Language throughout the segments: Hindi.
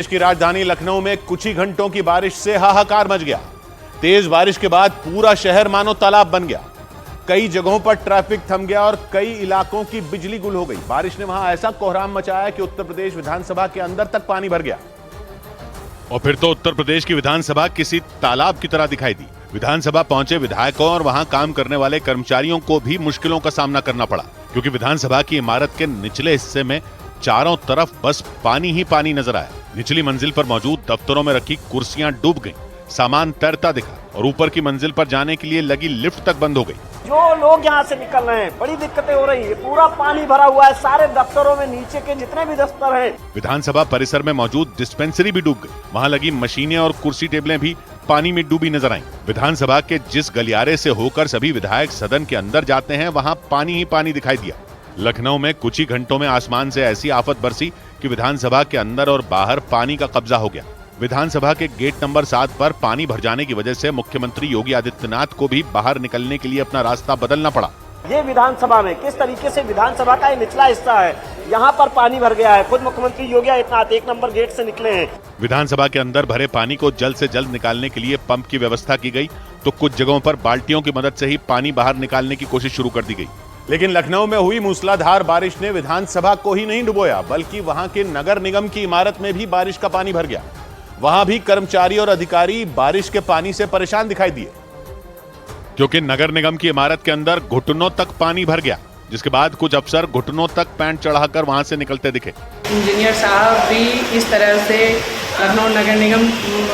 देश की राजधानी लखनऊ में कुछ ही घंटों की बारिश से हाहाकार मच गया। तेज बारिश के बाद पूरा शहर मानो तालाब बन गया। कई जगहों पर ट्रैफिक थम गया और कई इलाकों की बिजली गुल हो गई। बारिश ने वहां ऐसा कोहराम मचाया कि उत्तर प्रदेश विधानसभा के अंदर तक पानी भर गया। और फिर तो उत्तर प्रदेश की विधानसभा किसी तालाब की तरह दिखाई दी। विधानसभा पहुंचे विधायकों और वहां काम करने वाले कर्मचारियों को भी मुश्किलों का सामना करना पड़ा, क्योंकि विधानसभा की इमारत के निचले हिस्से में चारों तरफ बस पानी ही पानी नजर आया। निचली मंजिल पर मौजूद दफ्तरों में रखी कुर्सियां डूब गईं, सामान तैरता दिखा और ऊपर की मंजिल पर जाने के लिए लगी लिफ्ट तक बंद हो गई। जो लोग यहाँ से निकल रहे हैं, बड़ी दिक्कतें हो रही है। पूरा पानी भरा हुआ है, सारे दफ्तरों में नीचे के जितने भी दफ्तर हैं। विधानसभा परिसर में मौजूद डिस्पेंसरी भी डूब गई। वहां लगी मशीनें और कुर्सी टेबलें भी पानी में डूबी नजर आईं। विधानसभा के जिस गलियारे से होकर सभी विधायक सदन के अंदर जाते हैं, वहां पानी ही पानी दिखाई दिया। लखनऊ में कुछ ही घंटों में आसमान से ऐसी आफत बरसी कि विधानसभा के अंदर और बाहर पानी का कब्जा हो गया। विधानसभा के गेट नंबर 7 पर पानी भर जाने की वजह से मुख्यमंत्री योगी आदित्यनाथ को भी बाहर निकलने के लिए अपना रास्ता बदलना पड़ा। ये विधानसभा में किस तरीके से विधानसभा का ये निचला हिस्सा है, यहाँ पर पानी भर गया है। खुद मुख्यमंत्री योगी आदित्यनाथ 1 नंबर गेट से निकले हैं। विधानसभा के अंदर भरे पानी को जल्द से जल्द निकालने के लिए पंप की व्यवस्था की गई, तो कुछ जगहों पर बाल्टियों की मदद से ही पानी बाहर निकालने की कोशिश शुरू कर दी गई। लेकिन लखनऊ में हुई मूसलाधार बारिश ने विधानसभा को ही नहीं डुबोया, बल्कि वहां के नगर निगम की इमारत में भी बारिश का पानी भर गया। वहां भी कर्मचारी और अधिकारी बारिश के पानी से परेशान दिखाई दिए, क्योंकि नगर निगम की इमारत के अंदर घुटनों तक पानी भर गया, जिसके बाद कुछ अफसर घुटनों तक पैंट चढ़ाकर वहां से निकलते दिखे। इंजीनियर साहब भी इस तरह से लखनऊ नगर निगम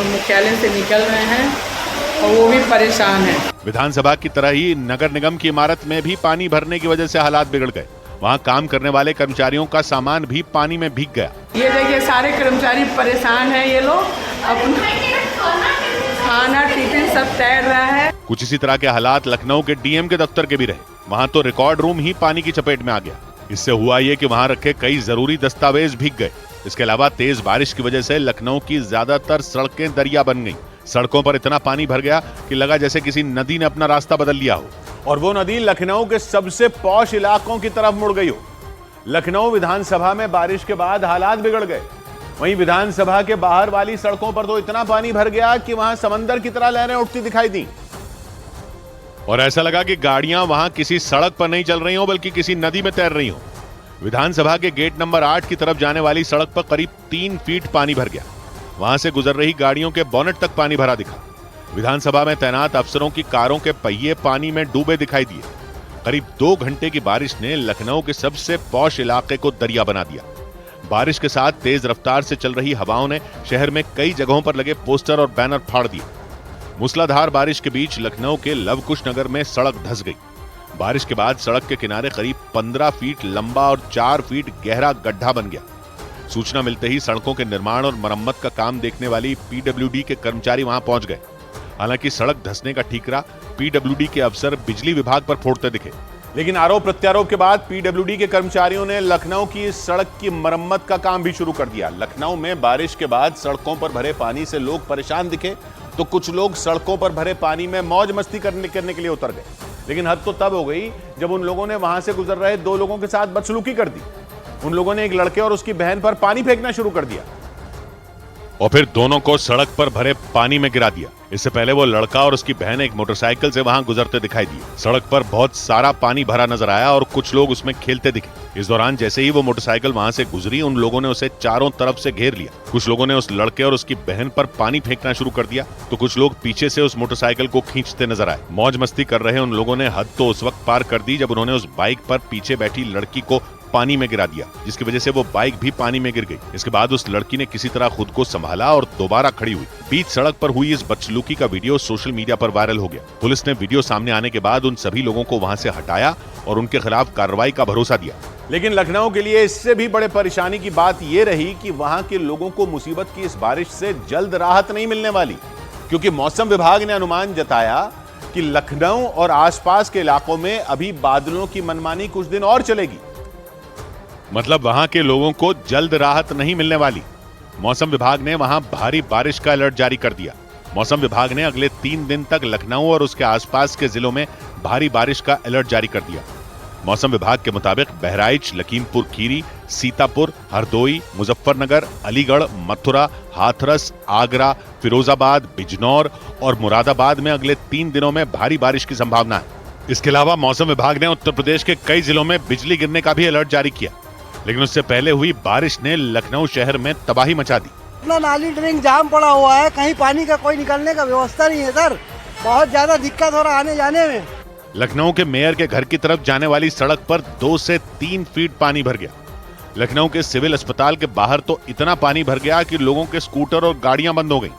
मुख्यालय से निकल रहे हैं और वो भी परेशान है। विधानसभा की तरह ही नगर निगम की इमारत में भी पानी भरने की वजह से हालात बिगड़ गए। वहां काम करने वाले कर्मचारियों का सामान भी पानी में भीग गया। ये देखिए, सारे कर्मचारी परेशान हैं। ये लोग अपना खाना टिफिन सब तैर रहा है। कुछ इसी तरह के हालात लखनऊ के डीएम के दफ्तर के भी रहे। वहां तो रिकॉर्ड रूम ही पानी की चपेट में आ गया। इससे हुआ ये कि वहां रखे कई जरूरी दस्तावेज भीग गए। इसके अलावा तेज बारिश की वजह से लखनऊ की ज्यादातर सड़कें दरिया बन गईं। सड़कों पर इतना पानी भर गया कि लगा जैसे किसी नदी ने अपना रास्ता बदल लिया हो, और वो नदी लखनऊ के सबसे पॉश इलाकों की तरफ मुड़ गई हो। लखनऊ विधानसभा में बारिश के बाद हालात बिगड़ गए। वहीं विधानसभा के बाहर वाली सड़कों पर तो इतना पानी भर गया कि वहां समंदर की तरह लहरें उठती दिखाई दी, और ऐसा लगा कि गाड़ियां वहां किसी सड़क पर नहीं चल रही हो, बल्कि किसी नदी में तैर रही हो। विधानसभा के गेट नंबर 8 की तरफ जाने वाली सड़क पर करीब 3 फीट पानी भर गया। वहां से गुजर रही गाड़ियों के बोनेट तक पानी भरा दिखा। विधानसभा में तैनात अफसरों की कारों के पहिए पानी में डूबे दिखाई दिए। करीब 2 घंटे की बारिश ने लखनऊ के सबसे पॉश इलाके को दरिया बना दिया। बारिश के साथ तेज रफ्तार से चल रही हवाओं ने शहर में कई जगहों पर लगे पोस्टर और बैनर फाड़ दिए। मूसलाधार बारिश के बीच लखनऊ के लवकुश नगर में सड़क धंस गई। बारिश के बाद सड़क के किनारे करीब 15 फीट लंबा और 4 फीट गहरा गड्ढा बन गया। सूचना मिलते ही सड़कों के निर्माण और मरम्मत का काम देखने वाली पीडब्ल्यूडी के कर्मचारी वहां पहुंच गए। हालांकि सड़क धंसने का ठीकरा पीडब्ल्यूडी के अफसर बिजली विभाग पर फोड़ते दिखे, लेकिन आरोप प्रत्यारोप के बाद पीडब्ल्यूडी के कर्मचारियों ने लखनऊ की सड़क की मरम्मत का काम भी शुरू कर दिया। लखनऊ में बारिश के बाद सड़कों पर भरे पानी से लोग परेशान दिखे, तो कुछ लोग सड़कों पर भरे पानी में मौज मस्ती करने के लिए उतर गए। लेकिन हद तो तब हो गई जब उन लोगों ने वहां से गुजर रहे 2 लोगों के साथ बदसलूकी कर दी। उन लोगों ने एक लड़के और उसकी बहन पर पानी फेंकना शुरू कर दिया और फिर दोनों को सड़क पर भरे पानी में गिरा दिया। इससे पहले वो लड़का और उसकी बहन एक मोटरसाइकिल से वहां गुजरते दिखाई दिए। सड़क पर बहुत सारा पानी भरा नजर आया और कुछ लोग उसमें खेलते दिखे। इस दौरान जैसे ही वो मोटरसाइकिल वहां से गुजरी, उन लोगों ने उसे चारों तरफ से घेर लिया। कुछ लोगों ने उस लड़के और उसकी बहन पर पानी फेंकना शुरू कर दिया, तो कुछ लोग पीछे से उस मोटरसाइकिल को खींचते नजर आए। मौज मस्ती कर रहे उन लोगों ने हद तो उस वक्त पार कर दी जब उन्होंने उस बाइक पर पीछे बैठी लड़की को पानी में गिरा दिया, जिसकी वजह से वो बाइक भी पानी में गिर गई। इसके बाद उस लड़की ने किसी तरह खुद को संभाला और दोबारा खड़ी हुई। बीच सड़क पर हुई इस बदसलूकी का वीडियो सोशल मीडिया पर वायरल हो गया। पुलिस ने वीडियो सामने आने के बाद उन सभी लोगों को वहां से हटाया और उनके खिलाफ कार्रवाई का भरोसा दिया। लेकिन लखनऊ के लिए इससे भी बड़े परेशानी की बात यह रही कि वहां के लोगों को मुसीबत की इस बारिश से जल्द राहत नहीं मिलने वाली, क्योंकि मौसम विभाग ने अनुमान जताया कि लखनऊ और आसपास के इलाकों में अभी बादलों की मनमानी कुछ दिन और चलेगी। मतलब वहां के लोगों को जल्द राहत नहीं मिलने वाली। मौसम विभाग ने वहां भारी बारिश का अलर्ट जारी कर दिया। मौसम विभाग ने अगले 3 दिन तक लखनऊ और उसके आसपास के जिलों में भारी बारिश का अलर्ट जारी कर दिया। मौसम विभाग के मुताबिक बहराइच, लखीमपुर खीरी, सीतापुर, हरदोई, मुजफ्फरनगर, अलीगढ़, मथुरा, हाथरस, आगरा, फिरोजाबाद, बिजनौर और मुरादाबाद में अगले 3 दिनों में भारी बारिश की संभावना है। इसके अलावा मौसम विभाग ने उत्तर प्रदेश के कई जिलों में बिजली गिरने का भी अलर्ट जारी किया, लेकिन उससे पहले हुई बारिश ने लखनऊ शहर में तबाही मचा दी। इतना नाली ड्रेन जाम पड़ा हुआ है, कहीं पानी का कोई निकलने का व्यवस्था नहीं है सर। बहुत ज्यादा दिक्कत हो रहा आने जाने में। लखनऊ के मेयर के घर की तरफ जाने वाली सड़क पर 2 से 3 फीट पानी भर गया। लखनऊ के सिविल अस्पताल के बाहर तो इतना पानी भर गया कि लोगों के स्कूटर और गाड़ियां बंद हो गई।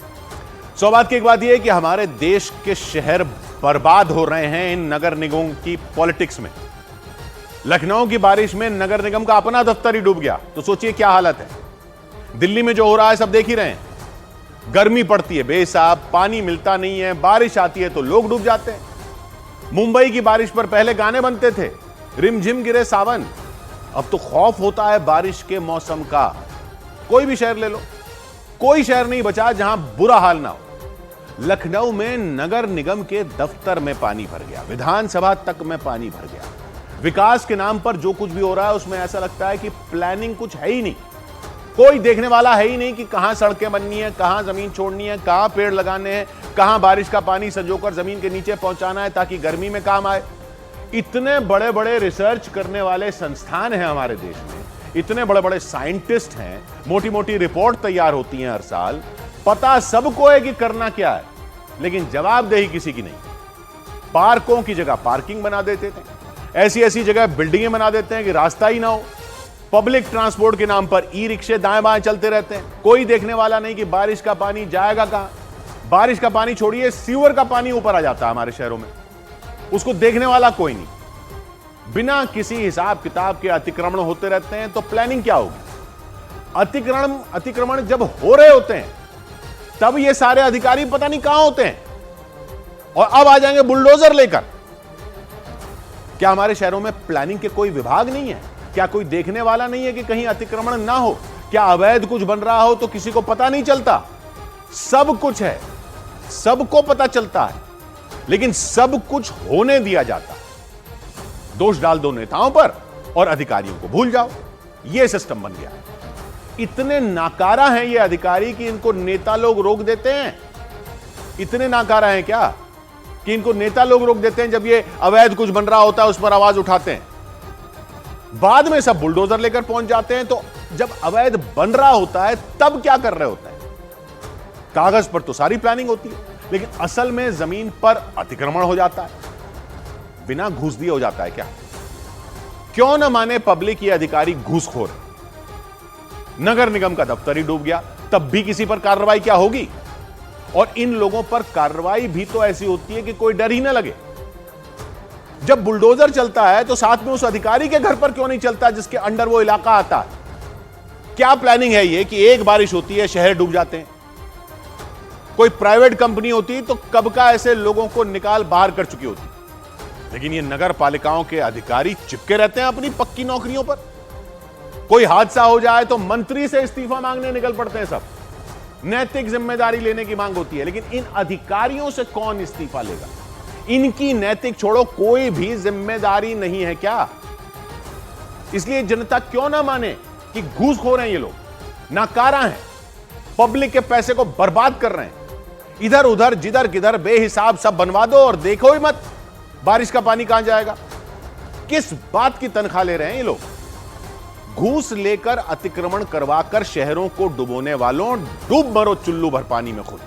सौभाग्य की एक बात यह है कि हमारे देश के शहर बर्बाद हो रहे हैं इन नगर निगमों की पॉलिटिक्स में। लखनऊ की बारिश में नगर निगम का अपना दफ्तर ही डूब गया, तो सोचिए क्या हालत है। दिल्ली में जो हो रहा है सब देख ही रहे हैं। गर्मी पड़ती है बेहिसाब, पानी मिलता नहीं है, बारिश आती है तो लोग डूब जाते हैं। मुंबई की बारिश पर पहले गाने बनते थे, रिमझिम गिरे सावन। अब तो खौफ होता है बारिश के मौसम का। कोई भी शहर ले लो, कोई शहर नहीं बचा जहां बुरा हाल ना हो। लखनऊ में नगर निगम के दफ्तर में पानी भर गया, विधानसभा तक में पानी भर गया। विकास के नाम पर जो कुछ भी हो रहा है उसमें ऐसा लगता है कि प्लानिंग कुछ है ही नहीं। कोई देखने वाला है ही नहीं कि कहां सड़कें बननी है, कहां जमीन छोड़नी है, कहां पेड़ लगाने हैं, कहां बारिश का पानी संजोकर जमीन के नीचे पहुंचाना है ताकि गर्मी में काम आए। इतने बड़े बड़े रिसर्च करने वाले संस्थान हैं हमारे देश में, इतने बड़े बड़े साइंटिस्ट हैं, मोटी मोटी रिपोर्ट तैयार होती हैं हर साल। पता सबको है कि करना क्या है, लेकिन जवाबदेही किसी की नहीं। पार्कों की जगह पार्किंग बना देते थे, ऐसी ऐसी जगह बिल्डिंगें बना देते हैं कि रास्ता ही ना हो। पब्लिक ट्रांसपोर्ट के नाम पर ई रिक्शे दाएं बाएं चलते रहते हैं। कोई देखने वाला नहीं कि बारिश का पानी जाएगा कहां। बारिश का पानी छोड़िए, सीवर का पानी ऊपर आ जाता है हमारे शहरों में, उसको देखने वाला कोई नहीं। बिना किसी हिसाब किताब के अतिक्रमण होते रहते हैं, तो प्लानिंग क्या होगी। अतिक्रमण जब हो रहे होते हैं तब ये सारे अधिकारी पता नहीं कहां होते हैं, और अब आ जाएंगे बुलडोजर लेकर। क्या हमारे शहरों में प्लानिंग के कोई विभाग नहीं है? क्या कोई देखने वाला नहीं है कि कहीं अतिक्रमण ना हो? क्या अवैध कुछ बन रहा हो तो किसी को पता नहीं चलता? सब कुछ है, सबको पता चलता है, लेकिन सब कुछ होने दिया जाता है। दोष डाल दो नेताओं पर और अधिकारियों को भूल जाओ। यह सिस्टम बन गया है। इतने नाकारा हैं ये अधिकारी कि इनको नेता लोग रोक देते हैं। इतने नाकारा हैं क्या कि इनको नेता लोग रोक देते हैं। जब ये अवैध कुछ बन रहा होता है उस पर आवाज उठाते हैं, बाद में सब बुलडोजर लेकर पहुंच जाते हैं। तो जब अवैध बन रहा होता है तब क्या कर रहे होते हैं? कागज पर तो सारी प्लानिंग होती है, लेकिन असल में जमीन पर अतिक्रमण हो जाता है, बिना घूस दिए हो जाता है। क्या क्यों न माने पब्लिक ये अधिकारी घूसखोर है। नगर निगम का दफ्तर ही डूब गया, तब भी किसी पर कार्रवाई क्या होगी? और इन लोगों पर कार्रवाई भी तो ऐसी होती है कि कोई डर ही ना लगे। जब बुलडोजर चलता है तो साथ में उस अधिकारी के घर पर क्यों नहीं चलता जिसके अंडर वो इलाका आता है? क्या प्लानिंग है ये कि एक बारिश होती है शहर डूब जाते हैं? कोई प्राइवेट कंपनी होती तो कब का ऐसे लोगों को निकाल बाहर कर चुकी होती। लेकिन ये नगर पालिकाओं के अधिकारी चिपके रहते हैं अपनी पक्की नौकरियों पर। कोई हादसा हो जाए तो मंत्री से इस्तीफा मांगने निकल पड़ते हैं सब। नैतिक जिम्मेदारी लेने की मांग होती है, लेकिन इन अधिकारियों से कौन इस्तीफा लेगा? इनकी नैतिक छोड़ो, कोई भी जिम्मेदारी नहीं है क्या? इसलिए जनता क्यों ना माने कि घूसखोर हैं ये लोग, नाकारा हैं, पब्लिक के पैसे को बर्बाद कर रहे हैं। इधर उधर जिधर किधर बेहिसाब सब बनवा दो और देखो ही मत बारिश का पानी कहां जाएगा। किस बात की तनख्वाह ले रहे हैं ये लोग? घूस लेकर अतिक्रमण करवाकर शहरों को डुबोने वालों, डूब मरो चुल्लू भर पानी में खुद।